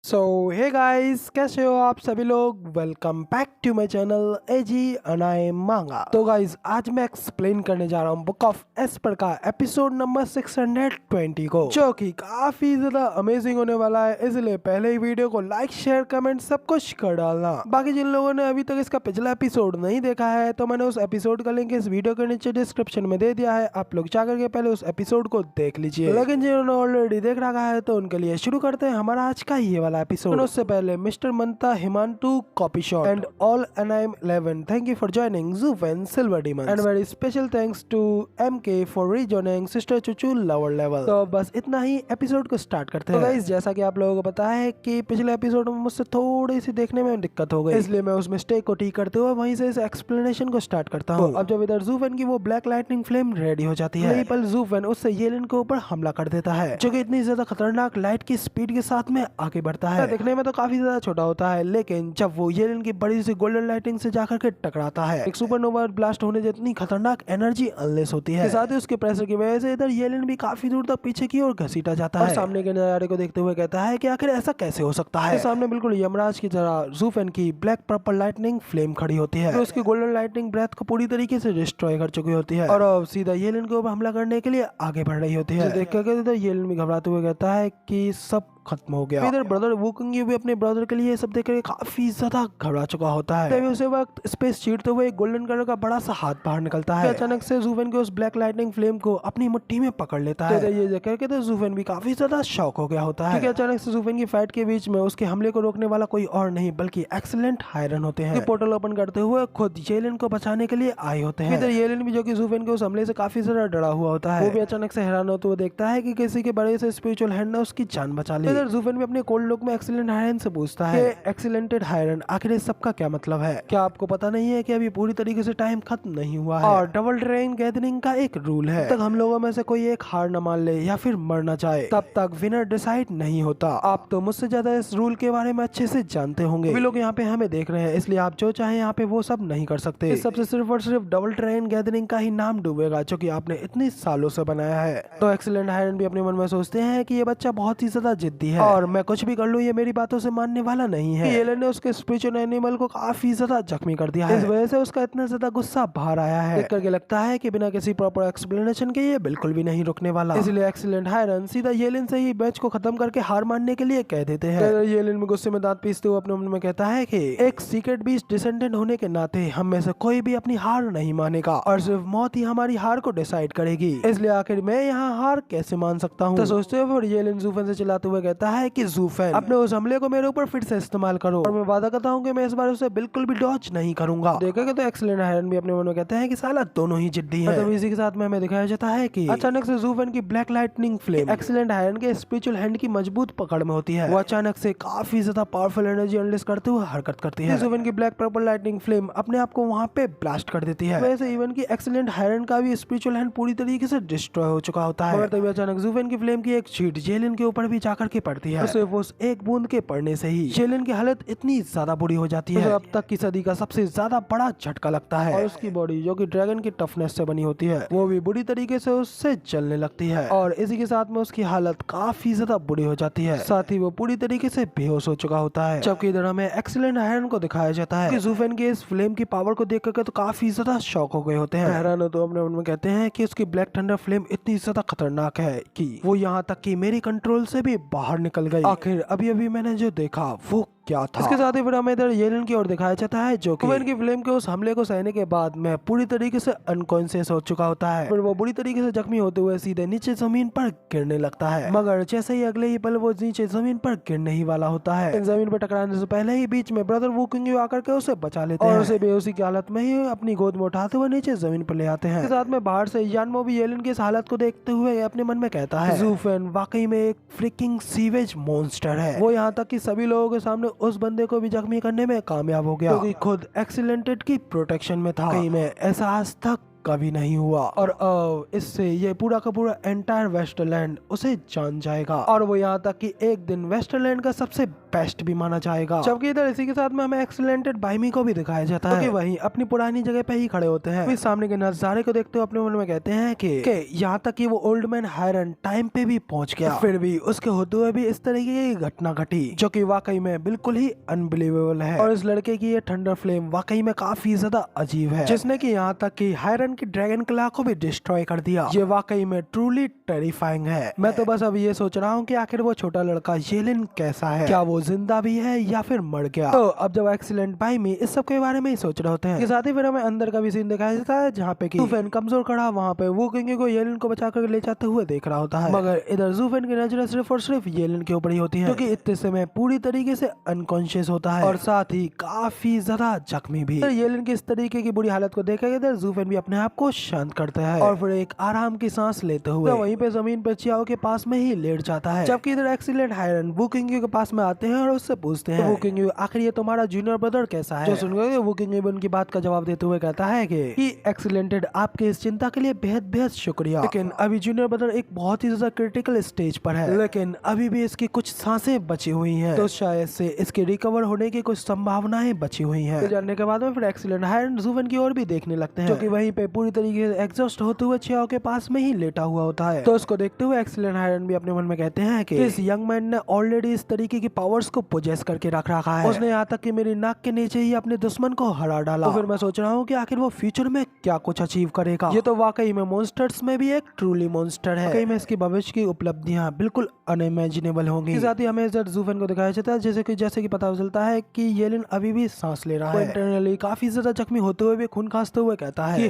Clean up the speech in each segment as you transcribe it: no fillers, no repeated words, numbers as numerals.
सो hey guys, कैसे हो आप सभी लोग। Welcome back to my channel एजी अनाए मांगा। तो गाइस, आज मैं एक्सप्लेन करने जा रहा हूँ बुक ऑफ एस्पर का एपिसोड नंबर 620 को, जो कि काफी ज्यादा अमेजिंग होने वाला है। इसलिए पहले ही वीडियो को लाइक शेयर कमेंट सब कुछ कर डालना। बाकी जिन लोगों ने अभी तक इसका पिछला एपिसोड नहीं देखा है तो मैंने उस एपिसोड का लिंक इस वीडियो के नीचे डिस्क्रिप्शन में दे दिया है, आप लोग जाकर के पहले उस एपिसोड को देख लीजिए। लेकिन जिन्होंने ऑलरेडी देख रखा है तो उनके लिए शुरू करते हैं हमारा आज का ये वाला एपिसोड। उससे पहले मिस्टर मंता, हिमांटू, copy shot and all anime 11 thank you for joining ज़ूफेन silver demons and very special thanks to MK for rejoining sister चुचू लोअर लेवल। तो बस इतना ही, एपिसोड को स्टार्ट करते हैं। तो गाइस, जैसा कि आप लोगों को पता है कि पिछले एपिसोड में मुझसे थोड़ी सी देखने में दिक्कत हो गई, इसलिए मैं उस मिस्टेक को ठीक करते हुए वहीं से इस एक्सप्लेनेशन को स्टार्ट करता हूँ। अब जब इधर ज़ूफेन की वो ब्लैक लाइटनिंग फ्लेम रेडी हो जाती है, पल ज़ूफेन उससे येलिन के ऊपर हमला कर देता है, जो कि इतनी ज्यादा खतरनाक लाइट की स्पीड के साथ में आगे बढ़ता है। देखने में तो काफी ज्यादा छोटा होता है, लेकिन जब वो येलिन की बड़ी सी गोल्डन लाइटिंग से जाकर के टकराता है, एक सुपरनोवा ब्लास्ट होने जितनी खतरनाक एनर्जी अनलेस होती है। साथ ही उसके प्रेशर की वजह से इधर येलिन भी काफी दूर तक पीछे की ओर घसीटा जाता है। सामने के नजारे को देखते हुए कहता है कि आखिर ऐसा कैसे हो सकता है। सामने बिल्कुल यमराज की तरह ज़ूफेन की ब्लैक पर्पल लाइटनिंग फ्लेम खड़ी होती है, तो उसकी गोल्डन लाइटनिंग ब्रेथ को पूरी तरीके से डिस्ट्रॉय कर चुकी होती है और अब सीधा येलिन के ऊपर हमला करने के लिए आगे बढ़ रही होती है। देख कर येलिन भी घबराते हुए कहता है कि सब खत्म हो गया। इधर ब्रदर वुकुंगी भी अपने ब्रदर के लिए सब देखकर काफी ज्यादा घबरा चुका होता है। तभी उसे वक्त स्पेस चीरते हुए गोल्डन कलर का बड़ा सा हाथ बाहर निकलता है। अचानक से ज़ूफेन के उस ब्लैक लाइटनिंग फ्लेम को अपनी मुट्ठी में पकड़ लेता है। ये देखकर के तो ज़ूफेन भी काफी ज्यादा शॉक हो गया होता है, क्योंकि अचानक से ज़ूफेन की फाइट के बीच में उसके हमले को रोकने वाला कोई और नहीं बल्कि एक्सीलेंट हायरन होते हैं। पोर्टल ओपन करते हुए खुद येलिन को बचाने के लिए आए होते हैं। इधर येलिन भी, जो कि ज़ूफेन के उस हमले से काफी ज्यादा डरा हुआ होता है, वो भी अचानक से हैरान होते हुए देखता है कि किसी के बड़े से स्पिरिचुअल हैंड ने उसकी जान बचा ली। इधर ज़ूफेन भी अपने कोल्ड लुक में एक्सीलेंट हायरन से पूछता है कि एक्सीलेंटेड हायरन, आखिर इस सब का क्या मतलब है? क्या आपको पता नहीं है कि अभी पूरी तरीके से टाइम खत्म नहीं हुआ है और डबल ड्रैगन गैदरिंग का एक रूल है, तब तक हम लोगों में से कोई एक हार न मान ले या फिर मर न जाए तब तक विनर डिसाइड नहीं होता। आप तो मुझसे ज्यादा इस रूल के बारे में अच्छे से जानते होंगे। सभी लोग यहाँ पे हमें देख रहे हैं, इसलिए आप जो चाहे यहाँ पे वो सब नहीं कर सकते। इस सबसे सिर्फ और सिर्फ डबल ड्रैगन गैदरिंग का ही नाम डूबेगा, जो कि आपने इतनी सालों से बनाया है। तो एक्सीलेंट हायरन भी अपने मन में सोचते हैं कि ये बच्चा बहुत ही ज्यादा जिद्दी है और मैं कुछ भी कर लूँ ये मेरी बातों से मानने वाला नहीं है। येलिन ने उसके स्पिरिचुअल एनिमल को काफी ज्यादा जख्मी कर दिया है, इस वजह से उसका इतना ज्यादा गुस्सा बाहर आया है। देख करके लगता है कि बिना किसी प्रॉपर एक्सप्लेनेशन के ये बिल्कुल भी नहीं रुकने वाला, इसलिए एक्सीलेंट हायरन सीधा येलिन से ही मैच को खत्म करके हार मानने के लिए कह देते हैं। येलिन में गुस्से में दांत पीसते हुए अपने मन में कहता है कि एक सीक्रेट बीस्ट डिसेंडेंट होने के नाते हम में से कोई भी अपनी हार नहीं मानेगा और सिर्फ मौत ही हमारी हार को डिसाइड करेगी, इसलिए आखिर मैं यहाँ हार कैसे मान सकता हूँ। तो सोचते हुए येलिन ज़ूफेन से चिल्लाते हुए कहता है कि ज़ूफेन, अपने उस हमले को मेरे ऊपर फिर से इस्तेमाल करो और मैं वादा करता हूँ कि मैं इस बार उसे बिल्कुल भी डॉज नहीं करूंगा। देखा तो एक्सीलेंट हायरन भी अपने मन में कहते हैं कि साला दोनों ही जिद्दी हैं। तो इसी के साथ में हमें दिखाया जाता है कि अचानक से ज़ूफेन की black lightning flame excellent Hiren के स्पिरिचुअल हैंड की मजबूत पकड़ में होती है। वो अचानक से काफी ज्यादा पावरफुल एनर्जी अनलेस करते हुए हरकत करती है। ज़ूफेन की ब्लैक पर्पल लाइटनिंग फ्लेम अपने आप को वहाँ पे ब्लास्ट कर देती है। वैसे इवन की एक्सीलेंट हायरन का भी स्पिरिचुअल हैंड पूरी तरीके से डिस्ट्रॉय हो चुका होता है, मगर तभी अचानक ज़ूफेन की फ्लेम की एक छींट येलिन के ऊपर भी जाकर के पड़ती है। सिर्फ उस एक बूंद के पड़ने से ही येलिन की हालत इतनी ज्यादा बुरी हो जाती है, अब तक की सदी का सबसे ज्यादा बड़ा झटका लगता है और उसकी बॉडी, जो कि ड्रैगन की टफनेस से बनी होती है, वो भी बुरी तरीके से उससे जलने लगती है और इसी के साथ में उसकी हालत काफी ज्यादा बुरी हो जाती है। साथ ही वो पूरी तरीके से बेहोश हो चुका होता है। जबकि इधर हमें एक्सीलेंट हायरन को दिखाया जाता है कि ज़ूफेन के इस फ्लेम की पावर को देख करके तो काफी ज्यादा शॉक हो गए होते हैं। हैरान हो तो अपने मन में कहते हैं कि उसकी ब्लैक थंडर फ्लेम इतनी ज्यादा खतरनाक है कि वो यहाँ तक कि मेरी कंट्रोल से भी बाहर निकल गई। आखिर अभी अभी मैंने जो देखा वो क्या था। इसके साथ ही फिर हमें इधर येलिन की ओर दिखाया जाता है, जो कि की फ्लेम के उस हमले को सहने के बाद मैं पूरी तरीके से अनकॉन्शियस हो चुका होता है, फिर वो बुरी तरीके से जख्मी होते हुए सीधे नीचे जमीन पर गिरने लगता है। मगर जैसे ही अगले ही पल वो नीचे जमीन पर गिरने ही वाला होता है, जमीन पर टकराने से पहले ही बीच में ब्रदर वुकुंगी आकर के उसे बचा लेते हैं और उसे बेहोशी की हालत में ही अपनी गोद में उठाते हुए नीचे जमीन पर ले आते हैं। इसके साथ में बाहर से यानमो भी येलिन की इस हालत को देखते हुए अपने मन में कहता है, ज़ूफेन वाकई में एक फ्रिकिंग सीवेज मॉन्स्टर है। वो यहाँ तक कि सभी लोगों के सामने उस बंदे को भी जख्मी करने में कामयाब हो गया, क्योंकि खुद एक्सीलेंटेड की प्रोटेक्शन में था। कहीं मैं ऐसा आज तक कभी नहीं हुआ और इससे ये पूरा का पूरा एंटायर वेस्टलैंड उसे जान जाएगा और वो यहाँ तक कि एक दिन वेस्टलैंड का सबसे बेस्ट भी माना जाएगा। जबकि इधर इसी के साथ में हमें एक्सीलेंटेड बाइमी को भी दिखाया जाता है कि वहीं अपनी पुरानी जगह पे ही खड़े होते हैं। सामने के नजारे को देखते हुए अपने मन में कहते हैं कि यहाँ तक कि वो ओल्ड मैन हायरन टाइम पे भी पहुंच गया, फिर भी उसके होते हुए भी इस तरीके की घटना घटी जो कि वाकई में बिल्कुल ही अनबिलीवेबल है। और इस लड़के की ये थंडर फ्लेम वाकई में काफी ज्यादा अजीब है, जिसने कि यहाँ तक कि हायरन की ड्रैगन क्ला को भी डिस्ट्रॉय कर दिया। ये वाकई में ट्रूली टेरिफाइंग है। मैं तो बस अब ये सोच रहा हूँ कि आखिर वो छोटा लड़का येलिन कैसा है, क्या वो जिंदा भी है या फिर मर गया। तो अब जब एक्सीलेंट बाइमी इस सब के बारे में ही सोच रहे होते हैं, साथ ही फिर हमें अंदर का भी सीन दिखाया जाता है जहाँ पे कि ज़ूफेन कमजोर खड़ा वहाँ पे वो किंग को येलिन को बचा कर ले जाते हुए देख रहा होता है, मगर इधर ज़ूफेन की नजर सिर्फ और सिर्फ येलिन के ऊपर ही होती है, क्योंकि इतने समय पूरी तरीके से अनकॉन्शियस होता है और साथ ही काफी ज्यादा जख्मी भी। येलिन की इस तरीके की बुरी हालत को देखकर इधर ज़ूफेन भी अपने आप को शांत करता है और फिर एक आराम की सांस लेते हुए वहीं पे जमीन पे चियाओ के पास में ही लेट जाता है। जबकि इधर एक्सीलेंट हायरन वू किंग के पास में आते हैं और उससे पूछते हैं वू किंग आखिर ये तुम्हारा जूनियर ब्रदर कैसा है। जो सुनकर वू किंग उनकी बात का जवाब देते हुए कहता है कि एक्सीलेंटेड आपके इस चिंता के लिए बेहद बेहद शुक्रिया, लेकिन अभी जूनियर ब्रदर एक बहुत ही ज्यादा क्रिटिकल स्टेज पर है, लेकिन अभी भी इसकी कुछ सांसें बची हुई हैं, तो शायद से इसके रिकवर होने की कुछ संभावनाएं बची हुई हैं। तो जानने के बाद में फिर एक्सीलेंट हायरन ज़ूफेन की ओर भी देखने लगते हैं, जो कि वहीं पे पूरी तरीके से एग्जॉस्ट होते हुए चियाओ के पास में ही लेटा हुआ होता है। तो उसको देखते हुए एक्सीलेंट हायरन भी अपने मन में कहते हैं कि इस यंग मैन ने ऑलरेडी इस तरीके की पावर्स को पोजेस करके रख रखा है, उसने यहाँ तक कि मेरी नाक के नीचे ही अपने दुश्मन को हरा डाला। तो फिर मैं सोच रहा हूँ कि आखिर वो फ्यूचर में क्या कुछ अचीव करेगा। ये तो वाकई में मॉन्स्टर्स में भी एक ट्रूली मॉन्स्टर है, वाकई में इसकी भविष्य की उपलब्धियां बिल्कुल अनइमेजिनेबल होंगी। साथ ही हमें ज़ूफेन को दिखाया जाता है जैसे कि पता चलता है कि येलिन अभी भी सांस ले रहा है, इंटरनली काफी ज्यादा जख्मी होते हुए भी खून खांसते हुए कहता है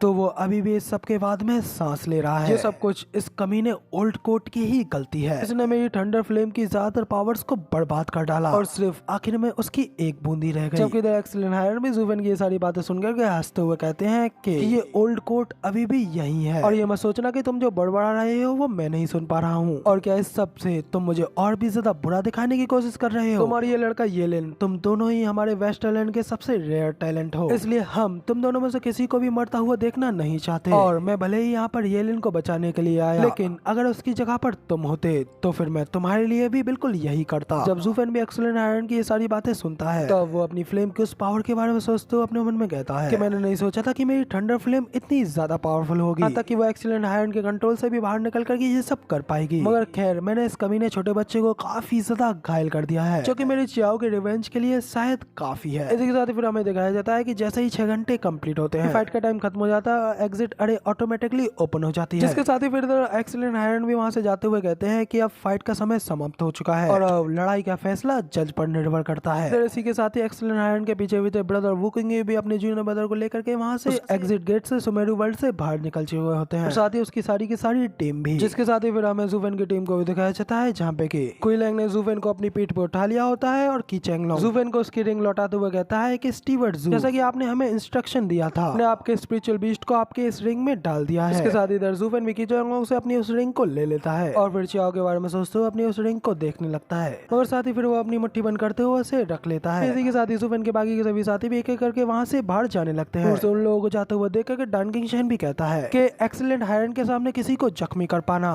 तो वो अभी भी इस सब के बाद में सांस ले रहा है। ये सब कुछ इस कमीने ओल्ड कोट की ही गलती है, इसने मेरी थंडर फ्लेम की ज्यादातर पावर्स को बर्बाद कर डाला और सिर्फ आखिर में उसकी एक बूंदी रह गई। जबकि एक्सीलेंट हायरन भी ज़ूफेन की ये सारी बातें सुनकर के हंसते हुए कहते हैं कि ये ओल्ड कोट अभी भी यही है और ये मत सोचना कि तुम जो बड़बड़ा रहे हो वो मैं नहीं सुन पा रहा हूँ, और क्या इस सब से तुम मुझे और भी ज्यादा बुरा दिखाने की कोशिश कर रहे हो। तुम्हारी ये लड़का येलिन, तुम दोनों ही हमारे वेस्टलैंड के सबसे रेयर टैलेंट हो, इसलिए हम तुम दोनों में से किसी को भी मरता हुआ देखना नहीं चाहते। और मैं भले ही यहाँ पर येलिन को बचाने के लिए आया, लेकिन अगर उसकी जगह पर तुम होते तो फिर मैं तुम्हारे लिए भी बिल्कुल यही करता। जब ज़ूफेन भी एक्सीलेंट हायरन की ये सारी बातें सुनता है तो वो अपनी फ्लेम की उस पावर के बारे में सोचते हुए अपने मन में कहता है कि मैंने नहीं सोचा था कि मेरी थंडर फ्लेम इतनी ज्यादा पावरफुल होगी, यहाँ तक कि वो एक्सीलेंट हायरन के कंट्रोल से भी बाहर निकल करके ये सब कर पाएगी। मगर खैर मैंने इस कमीने छोटे बच्चे को काफी ज्यादा घायल कर दिया है, जो कि मेरे चियाओ के रिवेंज के लिए शायद काफी है। इसी के साथ फिर हमें दिखाया जाता है कि जैसे ही 6 घंटे कंप्लीट होते हैं, फाइट का टाइम खत्म हो जाता है, एग्जिट अरे ऑटोमेटिकली ओपन हो जाती है, जिसके साथ ही फिर एक्सीलेंट हायरन भी वहां से जाते हुए कहते हैं कि अब फाइट का समय समाप्त हो चुका है और अब लड़ाई का फैसला जज पर निर्भर करता है। इसी के साथ ही एक्सीलेंट हायरन के पीछे हुए ब्रदर वू किंग भी अपने जूनियर ब्रदर को लेकर के वहां से एग्जिट गेट से सुमेरु वर्ल्ड से बाहर निकल चुके हुए होते हैं, और साथ ही उसकी सारी की सारी टीम भी, जिसके साथ ही फिर हमें ज़ूफेन की टीम को भी दिखाया जाता है जहाँ पे कि कुई लैंग ने ज़ूफेन को अपनी पीठ पर उठा लिया होता है और की चेंगलोंग ज़ूफेन को उसकी रिंग लौटाते हुए कहता है कि स्टीवर्ट ज़ू, जैसा कि आपने हमें इंस्ट्रक्शन दिया था, हमने आपके स्पिरिचुअल बीस्ट को आपके इस रिंग में डाल दिया है। इसके साथ ही इधर ज़ूफेन भी की चेंगलोंग से अपनी उस रिंग को ले लेता है और फिर चियाओ के बारे में सोचते हुए अपनी उस रिंग को देखने लगता है, और साथ ही फिर वो अपनी मुट्ठी बंद करते हुए उसे रख लेता है। इसी के साथ ही ज़ूफेन के बाकी के सभी साथी भी एक एक करके वहाँ से बाहर जाने लगते हैं। उन लोगों को जाते हुए देख करके डन किंग शेन भी कहता है कि एक्सीलेंट हायरन के सामने किसी को जख्मी कर पाना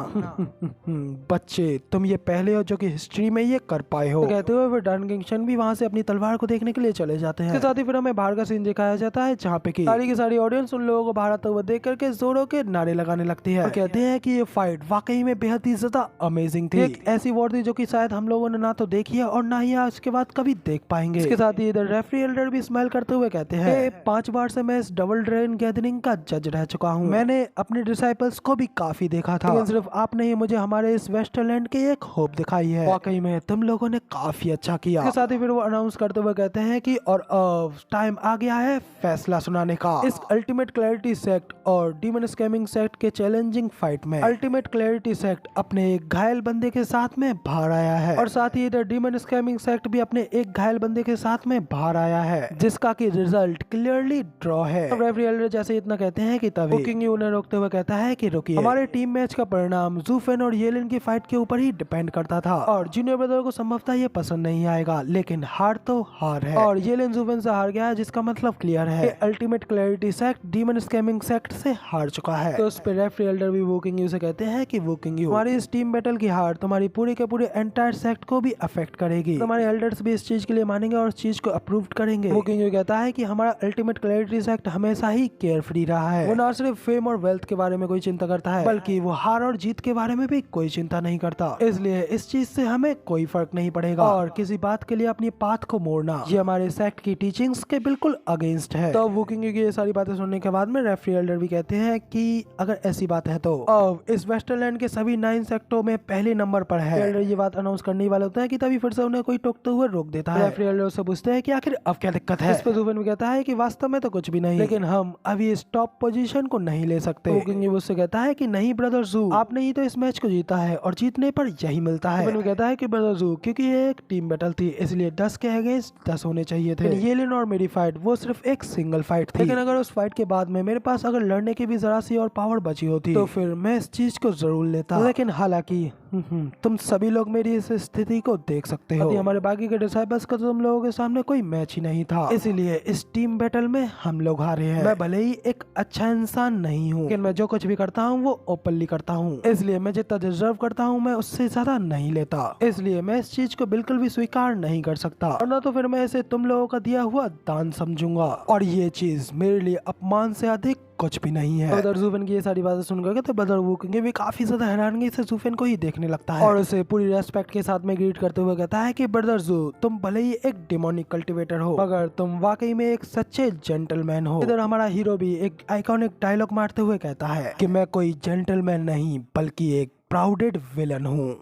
बच्चे तुम ये पहले हो जो कि हिस्ट्री में ये कर पाए हो। तो कहते हुए फिर डन किंग शेन भी वहाँ से अपनी तलवार को देखने के लिए चले जाते हैं। इसके साथ ही फिर हमें बाहर का सीन दिखाया जाता है जहाँ पे की सारी की सारी ऑडियंस उन लोगों को बाहर आते हुए देख करके जोरों के नारे लगाने लगती है और कहते हैं कि ये फाइट वाकई में बेहद ही ज्यादा अमेजिंग थी, एक ऐसी वॉर थी जो कि शायद हम लोगों ने ना तो देखी है और ना ही आज के बाद कभी देख पाएंगे। इसके साथ ही इधर रेफरी एल्डर भी स्माइल करते हुए कहते हैं 5 बार से मैं इस डबल ड्रैगन गैदरिंग का जज रह चुका हूँ, मैंने अपने डिसाइपल्स को भी काफी देखा था, लेकिन सिर्फ आपने ही मुझे हमारे इस वेस्टलैंड के एक होप दिखाई है, वाकई में तुम लोगों ने काफी अच्छा किया। इसके साथ ही फिर वो अनाउंस करते हुए कहते हैं कि और टाइम आ गया है फैसला सुनाने का। इस अल्टीमेट क्लैरिटी सेक्ट और डीमन स्कैमिंग सेक्ट के चैलेंजिंग फाइट में अल्टीमेट क्लैरिटी सेक्ट अपने एक घायल बंदे के साथ में बाहर आया है, और साथ ही इधर डीमन स्कैमिंग सेक्ट भी अपने एक घायल बंदे के साथ में बाहर आया है, जिसका की रिजल्ट क्लियरली ड्रॉ है। अब रेफरी एल्डर जैसे इतना कहते हैं कि तभी किंग उन्हें रोकते हुए कहता है कि रुकिए, हमारे टीम मैच का परिणाम ज़ूफेन और येलिन की फाइट के ऊपर ही डिपेंड करता था, और जूनियर ब्रदर को संभवतः ये पसंद नहीं आएगा, लेकिन हार तो हार है और येलिन ज़ूफेन से हार गया है, जिसका मतलब क्लियर है ultimate clarity sect demon scamming sect से हार चुका है। तो उस पे रेफरी एल्डर भी वू किंग यू से कहते हैं कि वू किंग यू, हमारी इस टीम बैटल की हार तुम्हारी पूरे के पूरे एंटायर सेक्ट को भी अफेक्ट करेगी। तुम्हारे एल्डर्स भी इस चीज के लिए मानेंगे और इस चीज को अप्रूव करेंगे। वू किंग यू कहता है कि हमारा अल्टीमेट क्लैरिटी सेक्ट हमेशा ही केयर फ्री रहा है। वो ना सिर्फ फेम और वेल्थ के बारे में कोई चिंता करता है, बल्कि वो हार और जीत के बारे में भी कोई चिंता नहीं करता। इसलिए इस चीज से हमें कोई फर्क नहीं पड़ेगा और किसी बात के लिए अपनी पाथ को मोड़ना ये हमारे सेक्ट की टीचिंग्स के बिल्कुल अगेंस्ट है। तो वू किंग यू की ये सारी बातें सुनने के बाद में रेफरी एल्डर भी कहते हैं कि अगर ऐसी बात है तो अब इस वेस्टरलैंड के सभी 9 सेक्टों में पहले नंबर पर है। एल्डर ये बात अनाउंस करने वाले होते हैं कि तभी फिर से उन्हें कोई टोकते हुए रोक देता है। रेफरी एल्डर से पूछते हैं कि आखिर अब क्या दिक्कत है। इस पे ज़ूफेन भी कहता है कि वास्तव में तो कुछ भी नहीं, लेकिन हम अभी इस टॉप पोजीशन को नहीं ले सकते। वू किंग यू उससे कहता है कि नहीं ब्रदर जू, आपने ही तो इस मैच को जीता है और जीतने पर यही मिलता है। ज़ूफेन भी कहता है कि ब्रदर जू, क्योंकि ये एक टीम बैटल थी इसलिए 10 के अगेंस्ट 10 होने चाहिए थे। येलेन और मेरी फाइट वो सिर्फ एक सिंगल फाइट थी, लेकिन अगर उस फाइट के बाद में मेरे पास अगर लड़ने की भी जरा सी और पावर बची होती तो फिर मैं इस चीज को जरूर लेता। लेकिन हालांकि तुम सभी लोग मेरी इस स्थिति को देख सकते हो, हमारे बाकी के डिसाइबल्स का तो तुम लोगों के सामने कोई मैच ही नहीं था, इसीलिए इस टीम बैटल में हम लोग हारे हैं। मैं भले ही एक अच्छा इंसान नहीं हूँ, लेकिन मैं जो कुछ भी करता हूँ वो ओपनली करता हूँ, इसलिए मैं जितना डिजर्व करता हूँ मैं उससे ज्यादा नहीं लेता। इसलिए मैं इस चीज को बिल्कुल भी स्वीकार नहीं कर सकता, और ना तो फिर मैं इसे तुम लोगों का दिया हुआ दान समझूंगा, और ये चीज मेरे लिए अपमान से अधिक कुछ भी नहीं है। ब्रदर ज़ूफेन की ये सारी बातें सुनकर तो ब्रदर वू किंग भी काफी ज्यादा हैरानगी से ज़ूफेन को ही देखने लगता है और उसे पूरी रेस्पेक्ट के साथ में ग्रीट करते हुए कहता है कि ब्रदर जू, तुम भले ही एक डिमोनिक कल्टिवेटर हो, मगर तुम वाकई में एक सच्चे जेंटलमैन हो। इधर हमारा हीरो भी एक आइकॉनिक डायलॉग मारते हुए कहता है कि मैं कोई जेंटलमैन नहीं बल्कि एक प्राउडेड विलन हूँ।